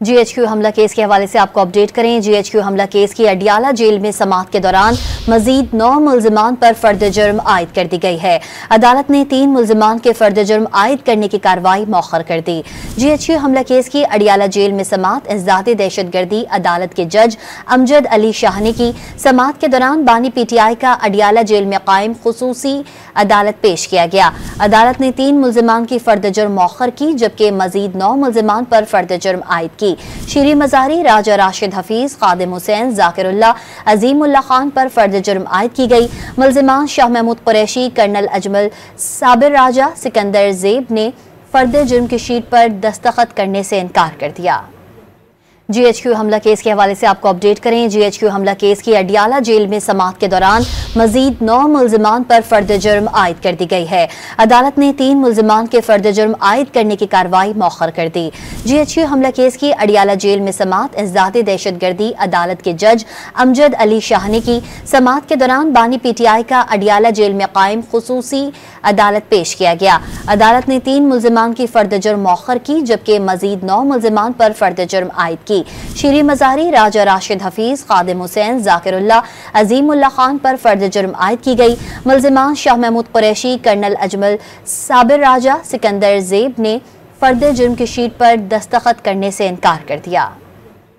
GHQ हमला case के हवाले से आपको अपडेट करें। GHQ हमला केस की अडियाला जेल में समाअत के दौरान मजीद 9 मुल्जिमान पर फर्द जुर्म आयद कर दी गई है। अदालत ने 3 मुल्जिमान के फर्द जुर्म आयद करने की कार्रवाई मौखर कर दी। GHQ हमला केस की अडियाला जेल में समाअत इंसदादे दहशतगर्दी अदालत के जज अमजद अली शाहनी की समाअत के दौरान बानी PTI का अडियाला जेल में कायम खुसूसी अदालत पेश किया गया। अदालत ने 3 मुल्जिमान की फर्द जुर्म मौखर की, जबकि मजीद 9 मुल्जिमान पर फर्द जुर्म आयद की। शीरी मजारी, राजा राशिद हफीज, खादिम हुसैन, जाकिरुल्लाह, अजीमुल्लाह खान पर फर्द जुर्म आयद की गई। मुल्जिमान शाह महमूद कुरैशी, कर्नल अजमल, साबिर राजा, सिकंदर जेब ने फर्द जुर्म की शीट पर दस्तखत करने से इनकार कर दिया। GHQ हमला केस के हवाले से आपको अपडेट करें। GHQ हमला केस की अडियाला जेल में समाअत के दौरान मजीद 9 मुल्जिमान पर फर्द जुर्म आयद कर दी गई है। अदालत ने 3 मुल्जिमान के फर्द जुर्म आयद करने की कार्रवाई मौखर कर दी। GHQ हमला केस की अडियाला जेल में समाअत इंसदादे दहशतगर्दी अदालत के जज अमजद अली शाहनी की समाअत के दौरान बानी PTI का अडियाला जेल में कायम खुसूसी अदालत पेश किया गया। अदालत ने 3 मुल्जिमान की फर्द जुर्म मौखर की, जबकि मजीद 9 मुल्जिमान पर फर्द जुर्म आयद की। शीरी मजारी, राजा राशिद हफीज, खादिम हुसैन, जाकिरुल्लाह, अजीमुल्लाह खान पर फर्द जुर्म आयद की गई। मुल्जिमान शाह महमूद कुरैशी, कर्नल अजमल, साबिर राजा, सिकंदर जेब ने फर्द जुर्म की शीट पर दस्तखत करने से इनकार कर दिया।